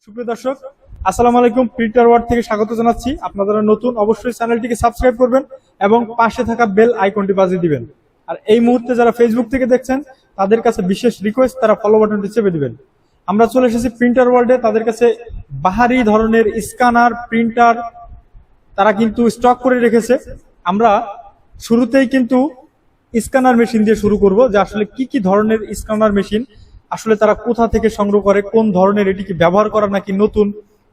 সুপ্রিয় দর্শক, আসসালামু আলাইকুম। প্রিন্টার ওয়ার্ল্ড থেকে স্বাগত জানাচ্ছি। আপনারা নতুন অবশ্যই চ্যানেলটিকে সাবস্ক্রাইব করবেন এবং পাশে থাকা বেল আইকনটি বাজিয়ে দিবেন। আর এই মুহূর্তে যারা ফেসবুক থেকে দেখছেন তাদের কাছে বিশেষ রিকোয়েস্ট, তারা ফলো বাটনটি চেপে দিবেন। আমরা চলে এসেছি প্রিন্টার ওয়ার্ল্ডে। তাদের কাছে বাহারি ধরনের স্ক্যানার, প্রিন্টার তারা কিন্তু স্টক করে রেখেছে। আমরা শুরুতেই কিন্তু স্ক্যানার মেশিন দিয়ে শুরু করব, যে আসলে কি কি ধরনের স্ক্যানার মেশিন আসলে তারা কোথা থেকে সংগ্রহ করে, কোন ধরনের, এটি কি ব্যবহার করা নাকি নতুন,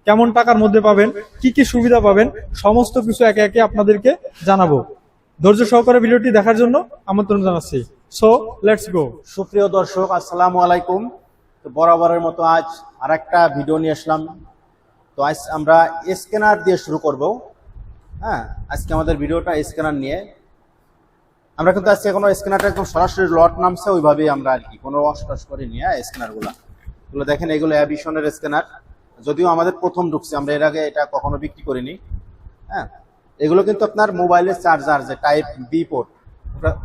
কেমন টাকার মধ্যে পাবেন, কি কি সুবিধা পাবেন, সমস্ত কিছু একে একে আপনাদেরকে জানাবো। ধৈর্য সহকারে ভিডিওটি দেখার জন্য আমন্ত্রণ জানাচ্ছি। So let's go. সুপ্রিয় দর্শক, আসসালামু আলাইকুম। তো বরাবরের মতো আজ আরেকটা ভিডিও নিয়ে আসলাম। তো আজ আমরা স্ক্যানার দিয়ে শুরু করব। হ্যাঁ, আজকে আমাদের ভিডিওটা স্ক্যানার নিয়ে। আমরা কিন্তু আজকে কোনো স্ক্যানারটা একদম সরাসরি লট নামছে ওইভাবেই আমরা আর কি কোনো অস্টাস করে নিয়ে স্ক্যানারগুলো দেখেন, এগুলো অ্যাবিশনের স্ক্যানার। যদিও আমাদের প্রথম ঢুকছে, আমরা এর আগে এটা কখনো বিক্রি করিনি। হ্যাঁ, এগুলো কিন্তু আপনার মোবাইলের চার্জার যে টাইপ বি পোর্ট,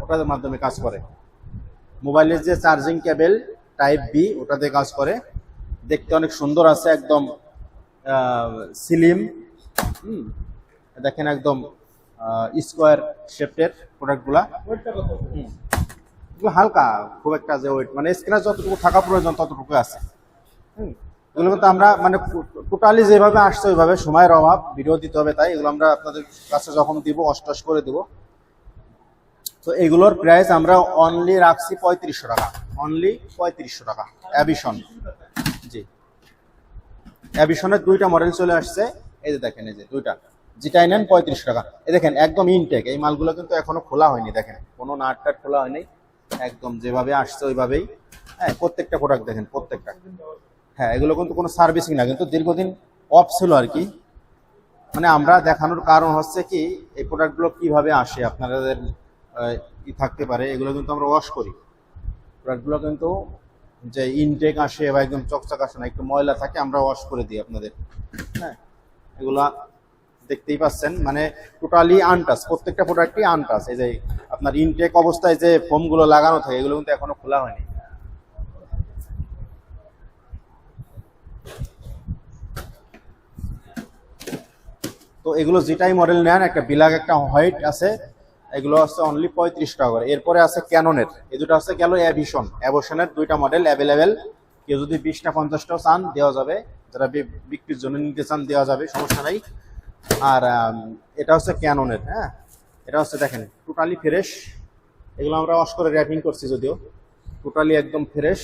ওটার মাধ্যমে কাজ করে। মোবাইলের যে চার্জিং কেবল টাইপ বি, ওটাতে কাজ করে। দেখতে অনেক সুন্দর আছে, একদম স্লিম। দেখেন একদম স্কোয়ার শেপের প্রোডাক্টগুলা। হালকা, খুব একটা যে ওয়েট, মানে স্ক্যানার যতটুকু থাকা প্রয়োজন ততটুকু আছে। এগুলো কিন্তু আমরা মানে টোটালি যেভাবে আসছে ওইভাবে, সময়ের অভাব, ভিডিও দিতে হবে, তাই এগুলো আমরা আপনাদের কাছে যখন দিব অষ্টাশ করে দিব। তো এগুলোর প্রাইস আমরা অনলি রাখছি 3500 টাকা, অনলি 3500 টাকা। অ্যাবিশন, জি, অ্যাবিশনের দুইটা মডেল চলে আসছে। এই যে দেখেন, এই যে দুইটা, যেটাই নেন 3500 টাকা। এই দেখেন একদম ইনটেক, এই মালগুলো কিন্তু এখনো খোলা হয়নি। দেখেন কোনো নাট টাট খোলা হয়নি, একদম যেভাবে আসছে ওইভাবেই। হ্যাঁ, প্রত্যেকটা প্রোডাক্ট দেখেন, প্রত্যেকটা। হ্যাঁ, এগুলো কিন্তু কোনো সার্ভিসিং না, কিন্তু দীর্ঘদিন অফ ছিল আর কি। মানে আমরা দেখানোর কারণ হচ্ছে কি, এই প্রোডাক্টগুলো কিভাবে আসে আপনাদের থাকতে পারে। এগুলো কিন্তু আমরা ওয়াশ করি। প্রোডাক্টগুলো কিন্তু যে ইনটেক আসে বা একদম চকচক আসে না, একটু ময়লা থাকে, আমরা ওয়াশ করে দিই আপনাদের। হ্যাঁ, এগুলা দেখতেই পাচ্ছেন, মানে টোটালি আনটাচ, প্রত্যেকটা প্রোডাক্টই আনটাচ। এই যে আপনার ইনটেক অবস্থায় যে ফোমগুলো লাগানো থাকে, এগুলো কিন্তু এখনো খোলা হয়নি। তো এগুলো যেটাই মডেল নেন, একটা বিলাক, একটা হোয়াইট আছে, এগুলো হচ্ছে অনলি 35 টাকা করে। এরপরে আছে ক্যাননের, এই দুটো আছে গেল অ্যাভিশনের দুইটা মডেল অ্যাভেলেবেল। কেউ যদি 20টা 50টাও চান দেওয়া যাবে, যারা বিক্রির জন্য নিতে চান দেওয়া যাবে, সমস্যা নাই। আর এটা হচ্ছে ক্যাননের। হ্যাঁ, এটা হচ্ছে দেখেন টোটালি ফ্রেশ। এগুলো আমরা ওয়াশ করে র্যাপিং করছি, যদিও টোটালি একদম ফ্রেশ,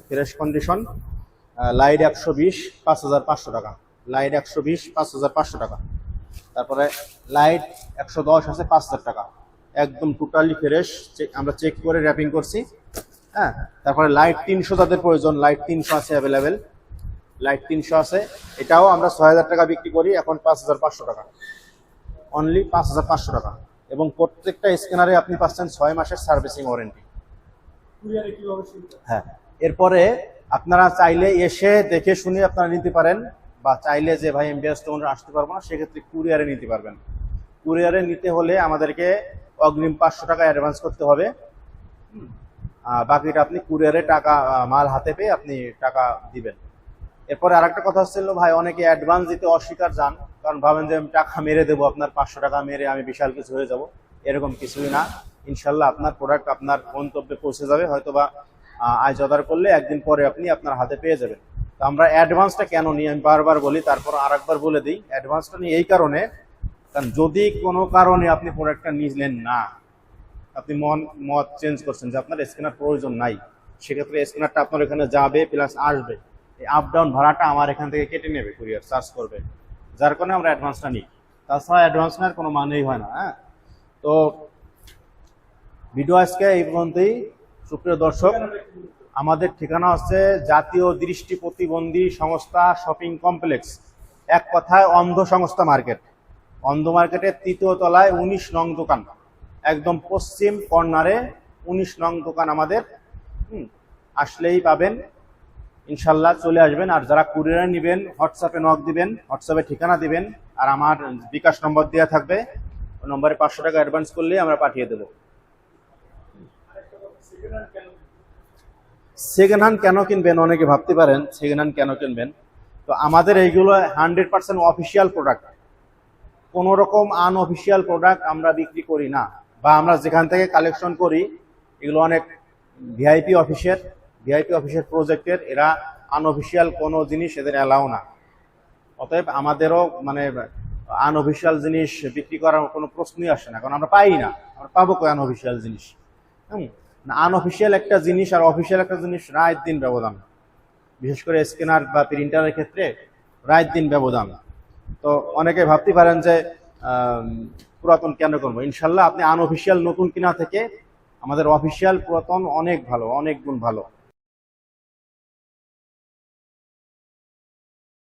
ফ্রেশ কন্ডিশন। লাইট 120, 5500 টাকা। লাইট 120, 5500 টাকা। তারপরে লাইট 110 আছে 5000 টাকা। একদম টোটালি ফ্রেশ, আমরা চেক করে র্যাপিং করছি। হ্যাঁ, তারপরে লাইট 300 তাদের প্রয়োজন, লাইট 300 আছে অ্যাভেলেবেল, লাইট 300 আছে। এটাও আমরা 6000 টাকা বিক্রি করি, এখন 5500 টাকা, অনলি 5500 টাকা। এবং প্রত্যেকটা স্ক্যানারে আপনি পাচ্ছেন 6 মাসের সার্ভিসিং ওয়ারেন্টি। হ্যাঁ, এরপরে আপনারা চাইলে এসে দেখে শুনে আপনারা নিতে পারেন, বা চাইলে যে ভাই এমবিএস তো আসতে পারবো না, সেক্ষেত্রে কুরিয়ারে নিতে পারবেন। কুরিয়ারে নিতে হলে আমাদেরকে অগ্রিম 500 টাকা অ্যাডভান্স করতে হবে। বাকিটা আপনি কুরিয়ারে টাকা, মাল হাতে পেয়ে আপনি টাকা দিবেন। এরপরে আরেকটা কথা হচ্ছিল, ভাই অনেকে অ্যাডভান্স দিতে অস্বীকার যান, কারণ ভাবেন যে আমি টাকা মেরে দেবো, আপনার 500 টাকা মেরে আমি বিশাল কিছু হয়ে যাব। এরকম কিছুই না, ইনশাল্লাহ আপনার প্রোডাক্ট আপনার গন্তব্যে পৌঁছে যাবে। হয়তোবা আজ অর্ডার করলে একদিন পরে আপনি আপনার হাতে পেয়ে যাবেন। তো আমরা অ্যাডভান্সটা কেন নিই আমি বারবার বলি, তারপর আরেকবার বলে দিই। অ্যাডভান্সটা নিই এই কারণে, কারণ যদি কোনো কারণে আপনি প্রোডাক্টটা নিলেন না, আপনি মত চেঞ্জ করছেন যে আপনার স্ক্যানার প্রয়োজন নাই, সেক্ষেত্রে স্ক্যানারটা আপনার এখানে যাবে প্লাস আসবে, এই আপ ডাউন ভাড়াটা আমার এখান থেকে কেটে নেবে, কুরিয়ার চার্জ করবে, যার কারণে আমরা অ্যাডভান্সটা নিই। তাছাড়া অ্যাডভান্স নেওয়ার কোনো মানেই হয় না। হ্যাঁ, তো ভিডিও আজকে এই পর্যন্তই। সুপ্রিয় দর্শক, আমাদের ঠিকানা হচ্ছে জাতীয় দৃষ্টি প্রতিবন্ধী সংস্থা শপিং কমপ্লেক্স, এক কথায় অন্ধ সংস্থা মার্কেট। অন্ধ মার্কেটের 3য় তলায় 19 নং দোকান, একদম পশ্চিম কর্নারে 19 নং দোকান আমাদের। আসলেই পাবেন, ইনশাল্লাহ চলে আসবেন। আর যারা কুরিয়ারে নেবেন, হোয়াটসঅ্যাপে নক দিবেন, হোয়াটসঅ্যাপে ঠিকানা দিবেন, আর আমার বিকাশ নম্বর দেওয়া থাকবে, ওই নম্বরে 500 টাকা অ্যাডভান্স করলেই আমরা পাঠিয়ে দেবো। সেকেন্ড হ্যান্ড কেন কিনবেন, অনেকে ভাবতে পারেন সেকেন্ড হ্যান্ড কেন কিনবেন। তো আমাদের এইগুলো 100% অফিসিয়াল প্রোডাক্ট, কোনো রকম আনঅফিসিয়াল প্রোডাক্ট আমরা বিক্রি করি না, বা আমরা যেখান থেকে কালেকশন করি এগুলো অনেক ভিআইপি অফিসের প্রজেক্টের, এরা আনঅফিসিয়াল কোনো জিনিস এদের অ্যালাউ না। অতএব আমাদেরও মানে আনঅফিসিয়াল জিনিস বিক্রি করার কোনো প্রশ্নই আসে না, কারণ আমরা পাই না, আমরা পাবো কই আনঅফিসিয়াল জিনিস। আনঅফিসিয়াল একটা জিনিস আর অফিসিয়াল একটা জিনিস রাত দিন ব্যবধান, বিশেষ করে স্ক্যানার বা প্রিন্টারের ক্ষেত্রে রাত দিন ব্যবধান। তো অনেকে ভাবতে পারেন যে পুরাতন কেন করবো, ইনশাল্লাহ আপনি আনঅফিসিয়াল নতুন কিনা থেকে আমাদের অফিসিয়াল পুরাতন অনেক ভালো, অনেক গুণ ভালো।